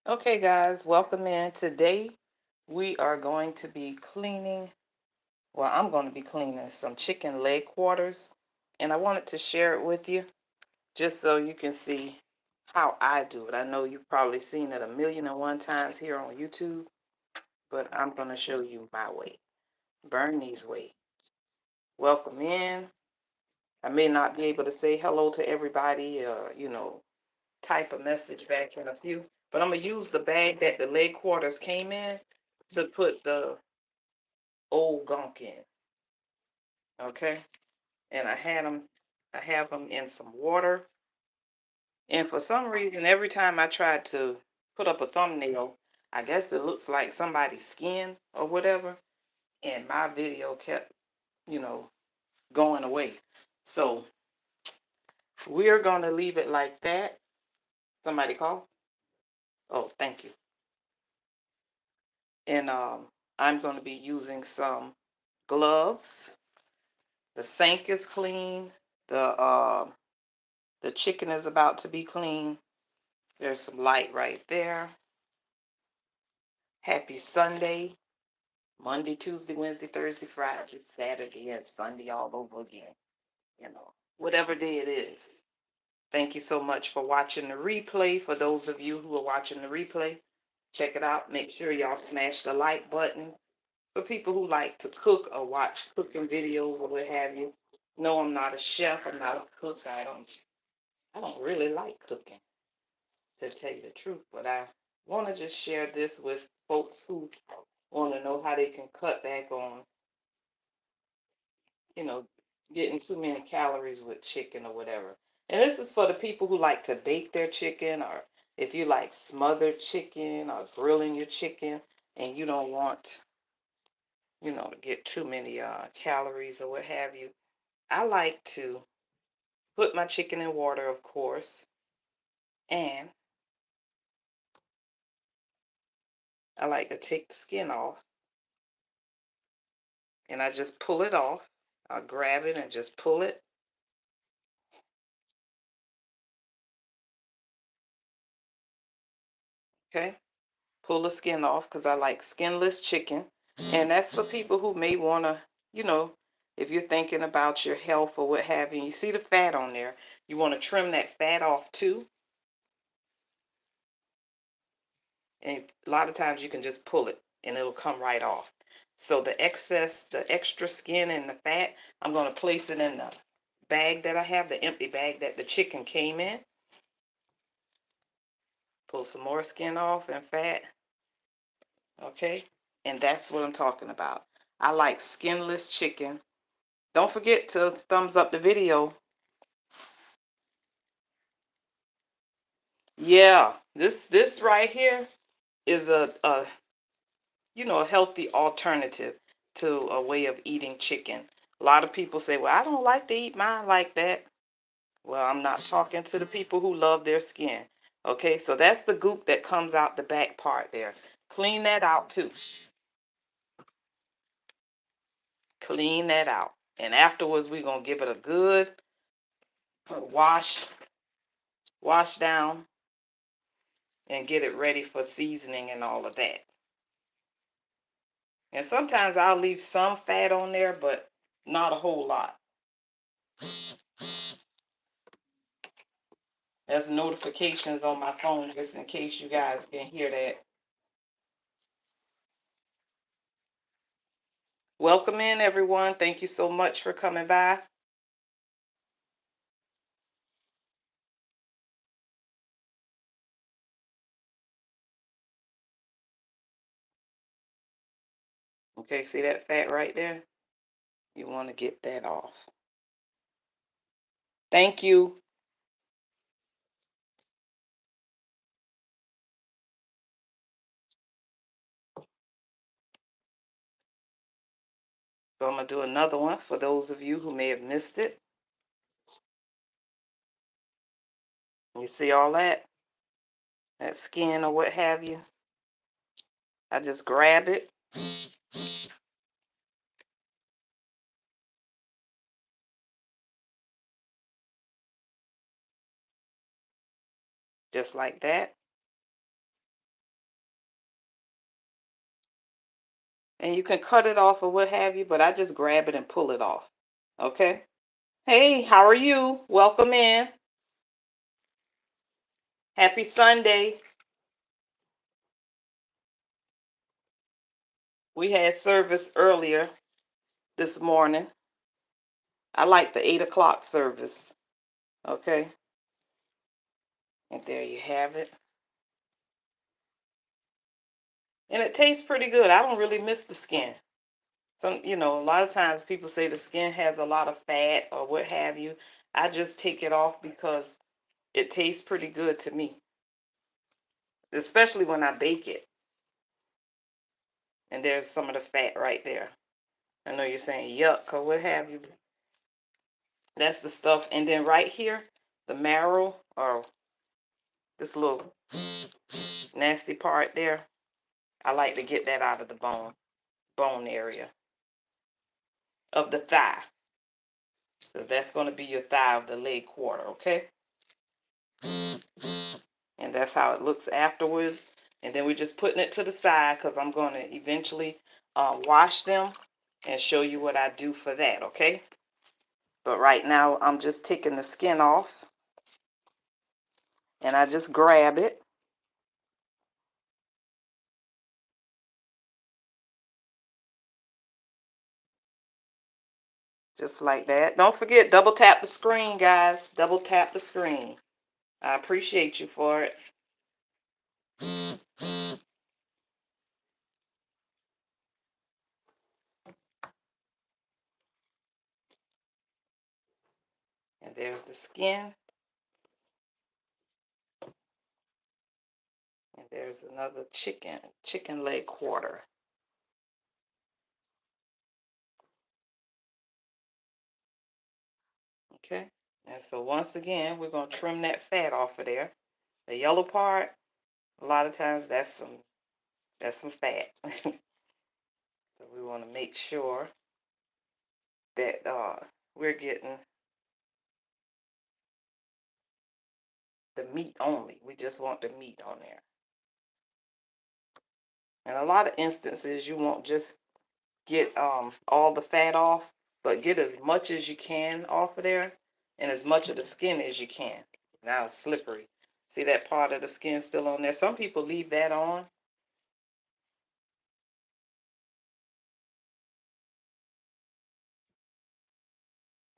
Okay, guys, welcome in. Today we are going to be cleaning. Well, I'm going to be cleaning some chicken leg quarters, and I wanted to share it with you just so you can see how I do it. I know you've probably seen it a million and one times here on YouTube, but I'm going to show you my way. Bernees Wayy. Welcome in. I may not be able to say hello to everybody, type a message back in a few, but I'm going to use the bag that the leg quarters came in to put the old gunk in. Okay, and I have them in some water, and for some reason every time I try to put up a thumbnail, I guess it looks like somebody's skin or whatever, and my video kept you know going away. So we're going to leave it like that. Somebody call. Oh, thank you. And I'm going to be using some gloves. The sink is clean. The chicken is about to be clean. There's some light right there. Happy Sunday. Monday, Tuesday, Wednesday, Thursday, Friday, Saturday, and Sunday all over again. Whatever day it is. Thank you so much for watching the replay. For those of you who are watching the replay, check it out. Make sure y'all smash the like button. For people who like to cook or watch cooking videos or what have you. No, I'm not a chef. I'm not a cook. I don't really like cooking, to tell you the truth, but I want to just share this with folks who want to know how they can cut back on, you know, getting too many calories with chicken or whatever. And this is for the people who like to bake their chicken, or if you like smothered chicken or grilling your chicken and you don't want, to get too many calories or what have you. I like to put my chicken in water, of course, and I like to take the skin off, and I just pull it off. I'll grab it and just pull it. Okay, pull the skin off because I like skinless chicken. And that's for people who may want to, you know, if you're thinking about your health or what have you, you see the fat on there, you want to trim that fat off too. And a lot of times you can just pull it and it'll come right off. So the excess, the extra skin and the fat, I'm going to place it in the bag that I have, the empty bag that the chicken came in. Pull some more skin off and fat. Okay, and that's what I'm talking about. I like skinless chicken. Don't forget to thumbs up the video. Yeah, this right here is a healthy alternative to a way of eating chicken. A lot of people say, well, I don't like to eat mine like that. Well, I'm not talking to the people who love their skin. Okay, so that's the goop that comes out the back part there. Clean that out too. Clean that out. And afterwards, we're going to give it a good wash down, and get it ready for seasoning and all of that. And sometimes I'll leave some fat on there, but not a whole lot. There's notifications on my phone just in case you guys can hear that. Welcome in, everyone. Thank you so much for coming by. Okay, see that fat right there? You want to get that off. Thank you. So I'm going to do another one for those of you who may have missed it. You see all that? That skin or what have you? I just grab it. Just like that. And you can cut it off or what have you, but I just grab it and pull it off. Okay? Hey, how are you? Welcome in. Happy Sunday. We had service earlier this morning. I like the 8 o'clock service. Okay? And there you have it. And it tastes pretty good. I don't really miss the skin. Some, a lot of times people say the skin has a lot of fat or what have you. I just take it off because it tastes pretty good to me, especially when I bake it. And there's some of the fat right there. I know you're saying yuck or what have you. That's the stuff. And then right here, the marrow or this little nasty part there, I like to get that out of the bone area of the thigh. So that's going to be your thigh of the leg quarter, okay? And that's how it looks afterwards. And then we're just putting it to the side because I'm going to eventually wash them and show you what I do for that, okay? But right now, I'm just taking the skin off. And I just grab it. Just like that. Don't forget, double tap the screen, guys. Double tap the screen. I appreciate you for it. And there's the skin. And there's another chicken leg quarter. Okay. And so once again, we're going to trim that fat off of there. The yellow part, a lot of times that's some fat. So we want to make sure that we're getting the meat only. We just want the meat on there. And a lot of instances, you won't just get all the fat off, but get as much as you can off of there and as much of the skin as you can. Now it's slippery. See that part of the skin still on there? Some people leave that on.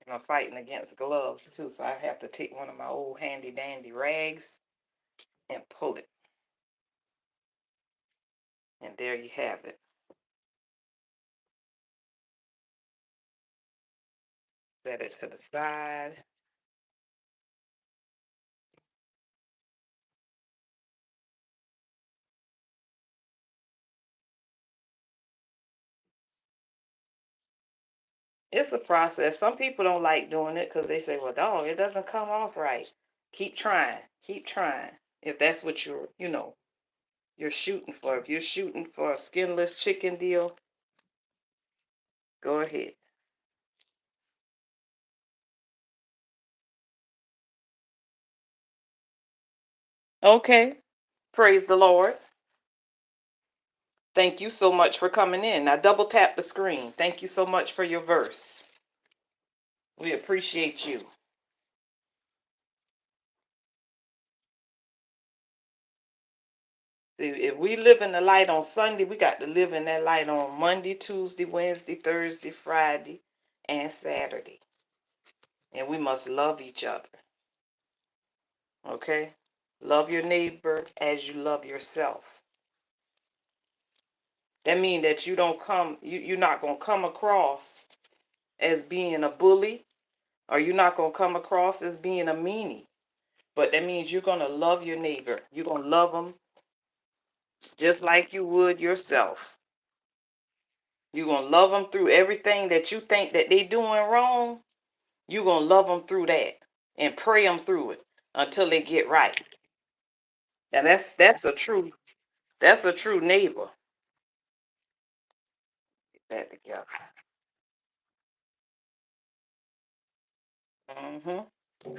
And I'm fighting against gloves too, so I have to take one of my old handy dandy rags and pull it. And there you have it. Set it to the side. It's a process. Some people don't like doing it because they say, well, dog, it doesn't come off right. Keep trying. Keep trying. If that's what you're shooting for. If you're shooting for a skinless chicken deal, go ahead. Okay. Praise the Lord. Thank you so much for coming in. Now double tap the screen. Thank you so much for your verse. We appreciate you. See, if we live in the light on Sunday, we got to live in that light on Monday, Tuesday, Wednesday, Thursday, Friday, and Saturday. And we must love each other. Okay? Love your neighbor as you love yourself. That means that you're not going to come across as being a bully, or you're not going to come across as being a meanie. But that means you're going to love your neighbor. You're going to love them just like you would yourself. You're going to love them through everything that you think that they doing wrong. You're going to love them through that and pray them through it until they get right. And that's a true neighbor. Get that together. Mm-hmm.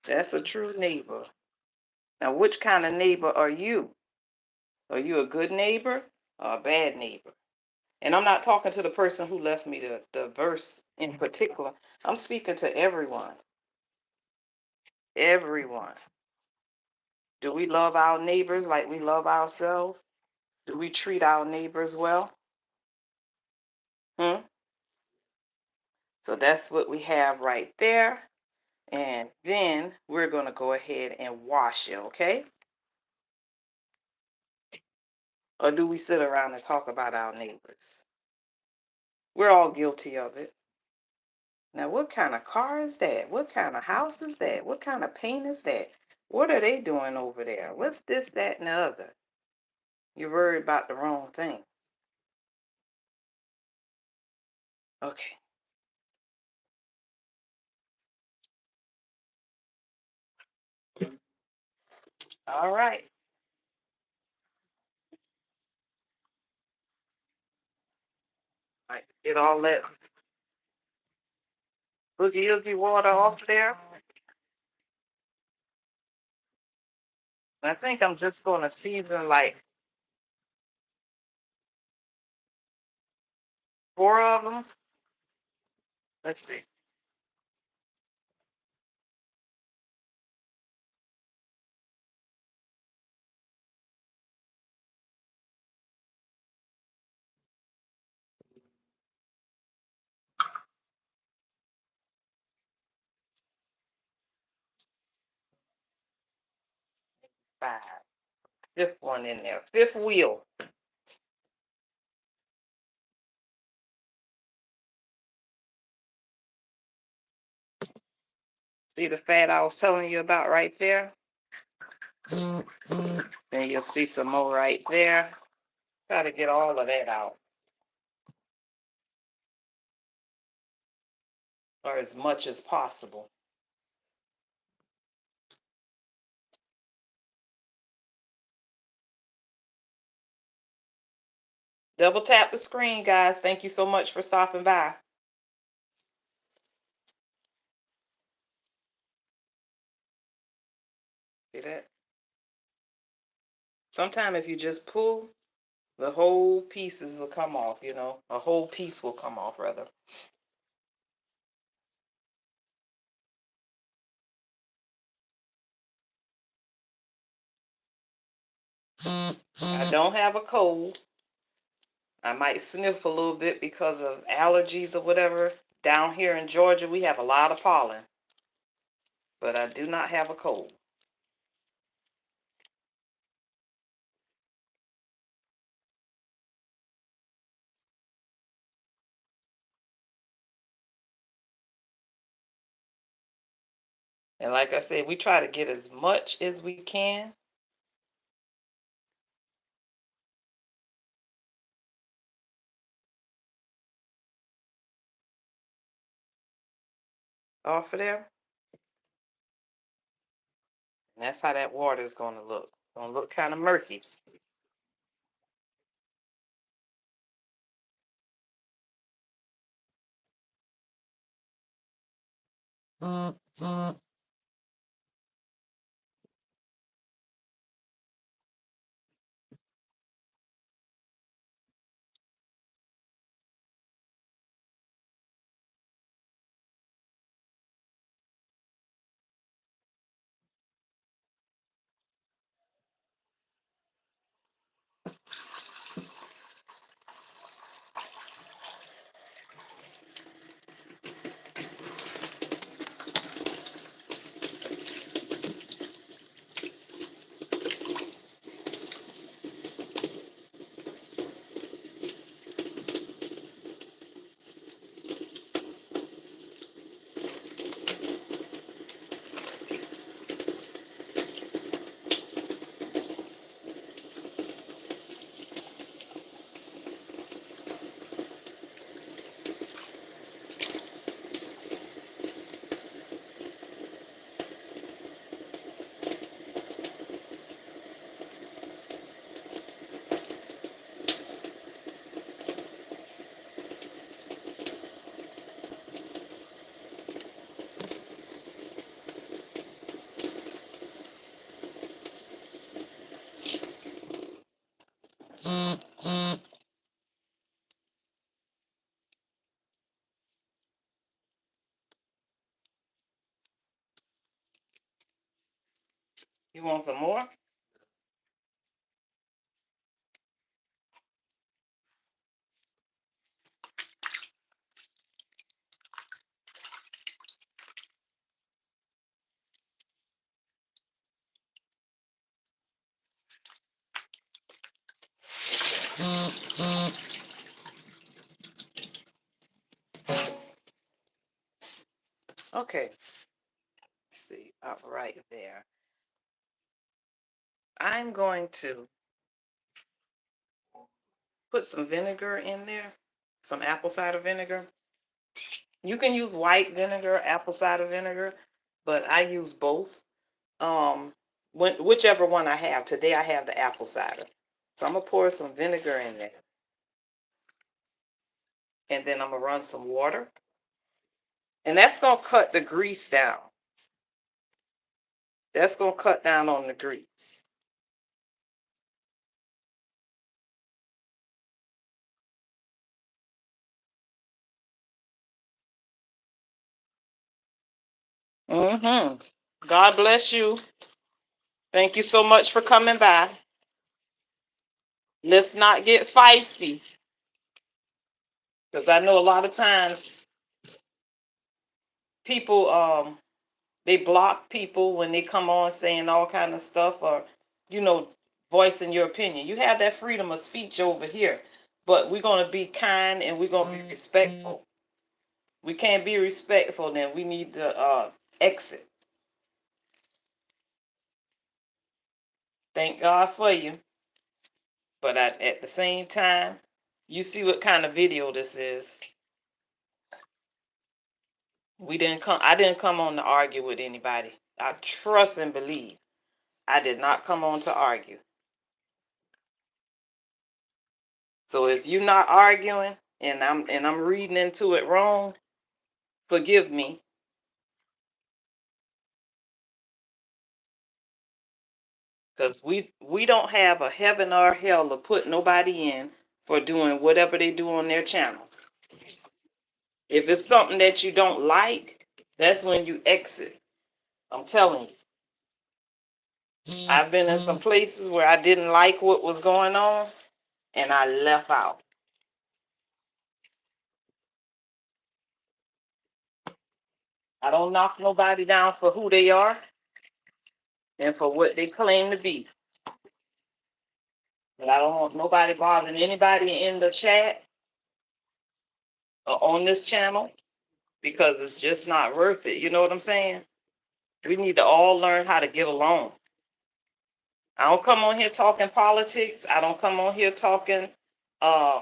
That's a true neighbor. Now, which kind of neighbor are you? Are you a good neighbor? a bad neighbor. And I'm not talking to the person who left me the verse in particular. I'm speaking to everyone. Everyone. Do we love our neighbors like we love ourselves? Do we treat our neighbors well? Hmm? So that's what we have right there. And then we're going to go ahead and wash it, okay? Or do we sit around and talk about our neighbors? We're all guilty of it. Now, what kind of car is that? What kind of house is that? What kind of paint is that? What are they doing over there? What's this, that, and the other? You're worried about the wrong thing. Okay. All right. All right. Get all that boogie water off there. I think I'm just going to season like 4 of them. Let's see. Five. Fifth one in there. Fifth wheel. See the fat I was telling you about right there? And you'll see some more right there. Try to get all of that out. Or as much as possible. Double tap the screen, guys. Thank you so much for stopping by. See that? Sometimes if you just pull, the whole pieces will come off, you know. A whole piece will come off, rather. I don't have a cold. I might sniff a little bit because of allergies or whatever. Down here in Georgia, we have a lot of pollen. But I do not have a cold. And like I said, we try to get as much as we can. Off of there. And that's how that water is going to look. It's going to look kind of murky. You want some more? Okay. Let's see. All right there. I'm going to put some vinegar in there, some apple cider vinegar. You can use white vinegar, apple cider vinegar, but I use both. Whichever one I have. Today I have the apple cider. So I'm gonna pour some vinegar in there. And then I'm gonna run some water. And that's gonna cut the grease down. That's gonna cut down on the grease. Mm-hmm. God bless you. Thank you so much for coming by. Let's not get feisty. Because I know a lot of times people they block people when they come on saying all kind of stuff, or you know, voicing your opinion. You have that freedom of speech over here, but we're going to be kind and we're going to be respectful. We can't be respectful, then we need to exit. Thank God for you, but at the same time, you see what kind of video this is. I didn't come on to argue with anybody. I trust and believe I did not come on to argue. So if you're not arguing and I'm reading into it wrong, forgive me. Because we don't have a heaven or hell to put nobody in for doing whatever they do on their channel. If it's something that you don't like, that's when you exit. I'm telling you. I've been in some places where I didn't like what was going on and I left out. I don't knock nobody down for who they are and for what they claim to be. But I don't want nobody bothering anybody in the chat or on this channel because it's just not worth it. You know what I'm saying? We need to all learn how to get along. I don't come on here talking politics. I don't come on here talking uh,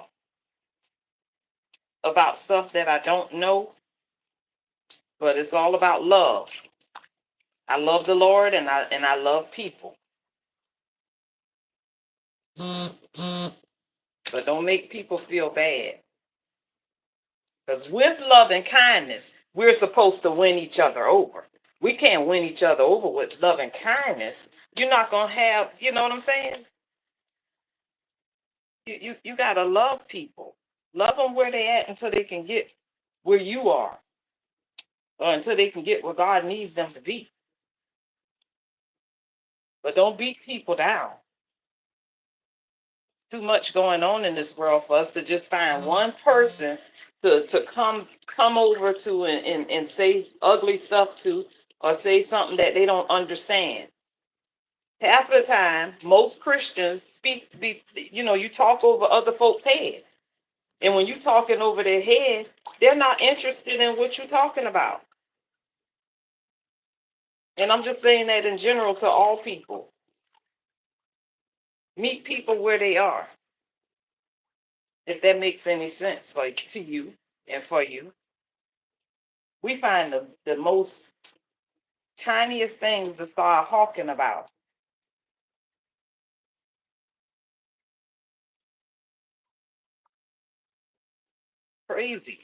about stuff that I don't know. But it's all about love. I love the Lord and I love people. But don't make people feel bad. Because with love and kindness, we're supposed to win each other over. We can't win each other over with love and kindness. You're not going to have, you know what I'm saying? You got to love people. Love them where they at until they can get where you are. Or until they can get where God needs them to be. But don't beat people down. Too much going on in this world for us to just find one person to come over to and say ugly stuff to, or say something that they don't understand. Half of the time, most Christians you talk over other folks' head. And when you're talking over their head, they're not interested in what you're talking about. And I'm just saying that in general to all people. Meet people where they are. If that makes any sense to you and for you. We find the most tiniest things to start hawking about. Crazy.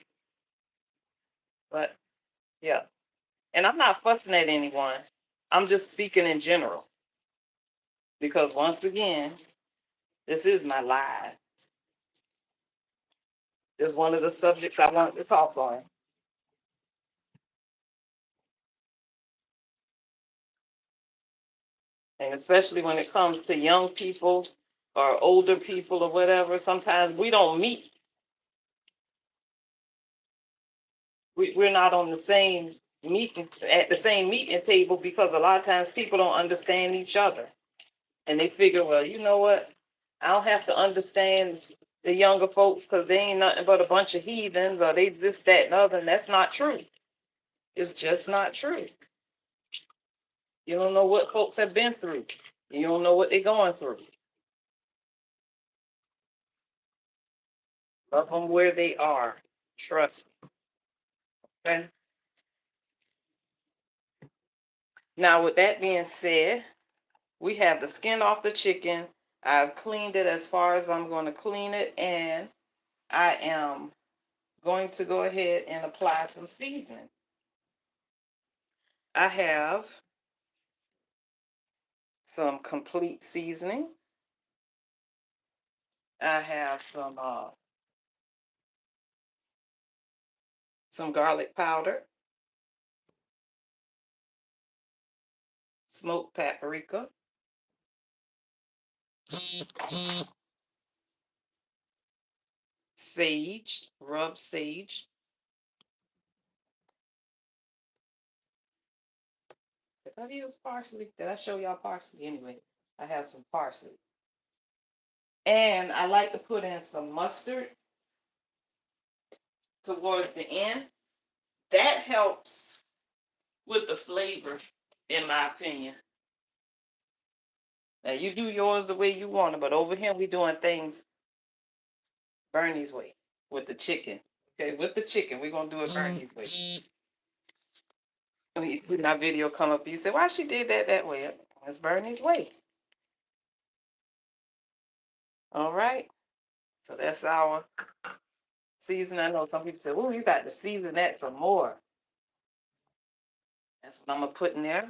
But yeah. And I'm not fussing at anyone. I'm just speaking in general. Because once again, this is my live. This is one of the subjects I wanted to talk on. And especially when it comes to young people or older people or whatever, sometimes we don't meet. We're not on the same meeting at the same meeting table because a lot of times people don't understand each other. And they figure, well, you know what? I don't have to understand the younger folks because they ain't nothing but a bunch of heathens or they this, that, and other. And that's not true. It's just not true. You don't know what folks have been through. You don't know what they're going through. Love them where they are. Trust me. Okay. Now, with that being said, we have the skin off the chicken. I've cleaned it as far as I'm going to clean it, and I am going to go ahead and apply some seasoning. I have some complete seasoning. I have some garlic powder, smoked paprika, sage, rubbed sage. Did I use parsley? Did I show y'all parsley? Anyway, I have some parsley. And I like to put in some mustard towards the end. That helps with the flavor, in my opinion. Now, you do yours the way you want it, but over here we doing things Bernees way with the chicken. Okay, with the chicken, we're going to do it Bernees way. When our video come up, you say, why she did that way? It's Bernees way. All right. So that's our season. I know some people say, oh, you got to season that some more. That's what I'm going to put in there.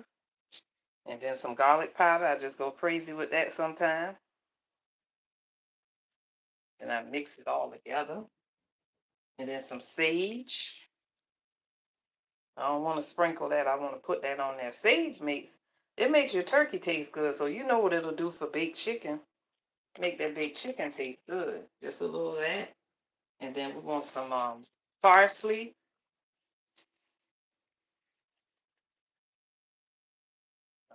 And then some garlic powder. I just go crazy with that sometimes. And I mix it all together. And then some sage. I don't want to sprinkle that. I want to put that on there. Sage makes your turkey taste good. So you know what it'll do for baked chicken. Make that baked chicken taste good. Just a little of that. And then we want some parsley.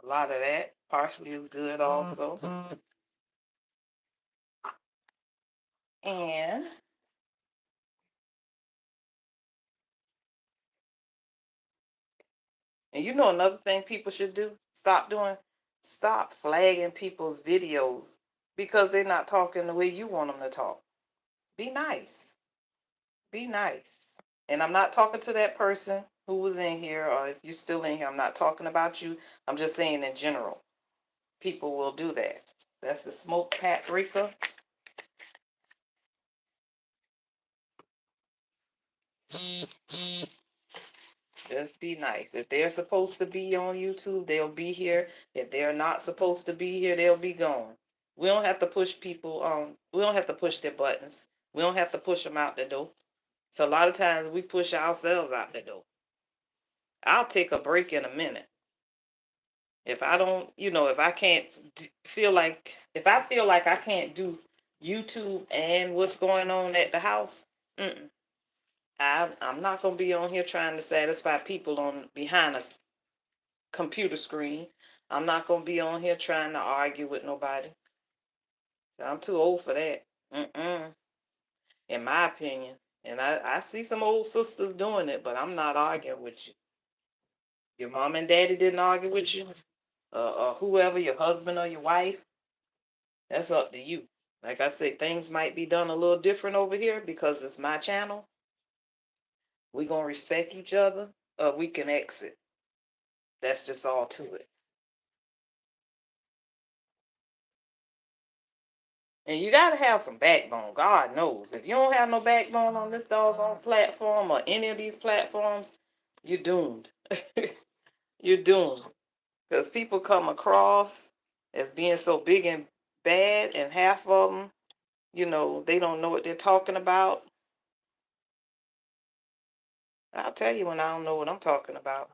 A lot of that. Parsley is good also. And you know another thing people should do? Stop doing? Stop flagging people's videos because they're not talking the way you want them to talk. Be nice. Be nice. And I'm not talking to that person who was in here, or if you're still in here, I'm not talking about you. I'm just saying in general. People will do that. That's the smoked paprika. Just be nice. If they're supposed to be on YouTube, they'll be here. If they're not supposed to be here, they'll be gone. We don't have to push people we don't have to push their buttons. We don't have to push them out the door. So a lot of times we push ourselves out the door. I'll take a break in a minute. If I don't, if I can't if I feel like I can't do YouTube and what's going on at the house, I'm not going to be on here trying to satisfy people on behind a computer screen. I'm not going to be on here trying to argue with nobody. I'm too old for that. In my opinion. And I see some old sisters doing it, but I'm not arguing with you. Your mom and daddy didn't argue with you, or whoever, your husband or your wife. That's up to you. Like I say, things might be done a little different over here because it's my channel. We're going to respect each other, or we can exit. That's just all to it. And you got to have some backbone. God knows. If you don't have no backbone on this doggone platform or any of these platforms, you're doomed. You're doomed. Because people come across as being so big and bad, and half of them, they don't know what they're talking about. I'll tell you when I don't know what I'm talking about.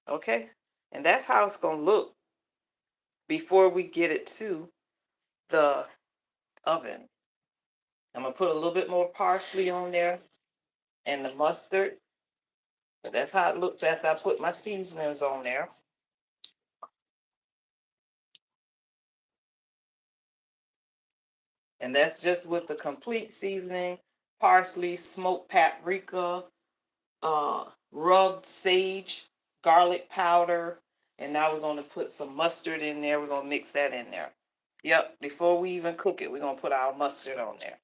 Okay? And that's how it's going to look before we get it to the oven. I'm going to put a little bit more parsley on there and the mustard. But that's how it looks after I put my seasonings on there. And that's just with the complete seasoning: parsley, smoked paprika, rubbed sage, garlic powder. And now we're going to put some mustard in there. We're going to mix that in there. Yep, before we even cook it, we're going to put our mustard on there.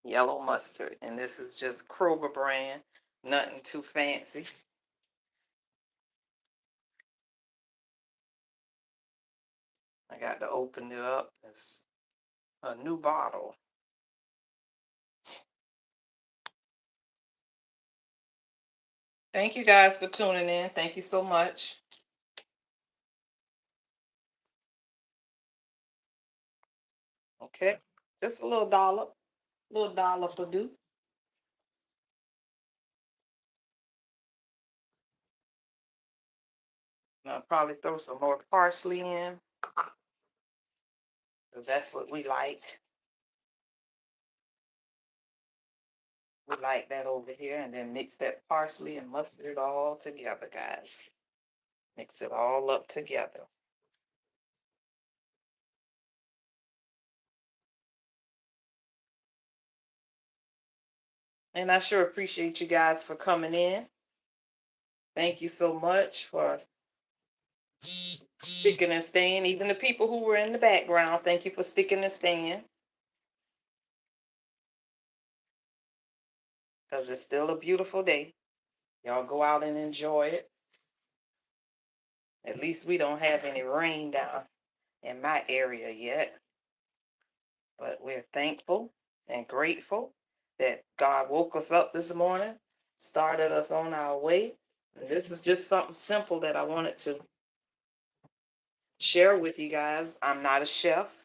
Yellow mustard. And this is just Kroger brand. Nothing too fancy. I got to open it up. It's a new bottle. Thank you guys for tuning in. Thank you so much. Okay, just a little dollop will do. And I'll probably throw some more parsley in, because that's what we like. We like that over here. And then mix that parsley and mustard all together, guys. Mix it all up together. And I sure appreciate you guys for coming in. Thank you so much for sticking and staying. Even the people who were in the background, thank you for sticking and staying. Because it's still a beautiful day. Y'all go out and enjoy it. At least we don't have any rain down in my area yet. But we're thankful and grateful that God woke us up this morning, started us on our way. And this is just something simple that I wanted to share with you guys. I'm not a chef.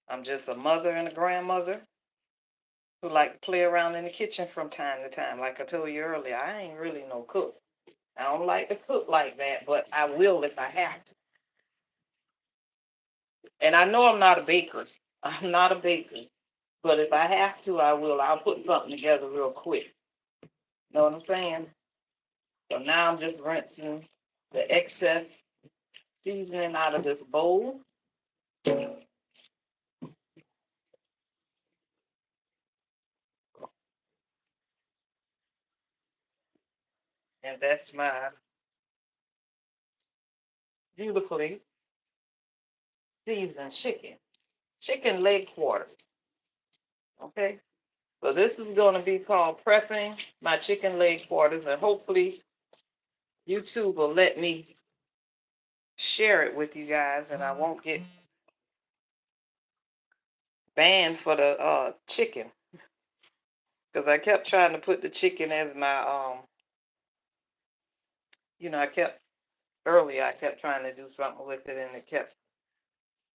I'm just a mother and a grandmother who like to play around in the kitchen from time to time. Like I told you earlier, I ain't really no cook. I don't like to cook like that, but I will if I have to. And I know I'm not a baker. I'm not a baker. But if I have to, I will. I'll put something together real quick. Know what I'm saying? So now I'm just rinsing the excess seasoning out of this bowl. And that's my beautifully seasoned chicken leg quarters. Okay? So this is going to be called prepping my chicken leg quarters, and hopefully YouTube will let me share it with you guys, and I won't get banned for the chicken, because I kept trying to put the chicken as my I kept earlier I kept trying to do something with it, and it kept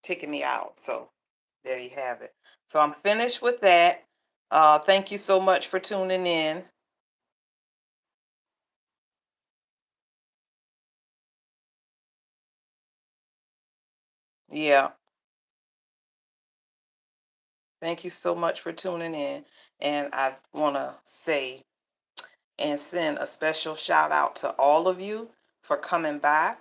taking me out. So there you have it. So I'm finished with that. Thank you so much for tuning in. Yeah. Thank you so much for tuning in. And I want to say and send a special shout out to all of you for coming by.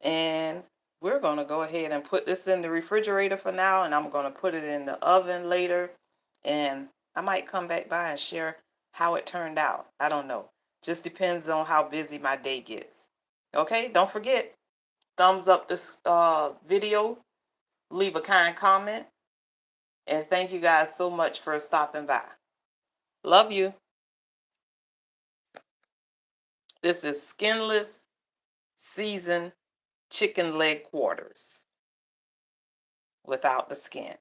And we're going to go ahead and put this in the refrigerator for now. And I'm going to put it in the oven later. And I might come back by and share how it turned out. I don't know. Just depends on how busy my day gets. Okay, don't forget, thumbs up this video, leave a kind comment, and thank you guys so much for stopping by. Love you. This is skinless seasoned chicken leg quarters without the skin.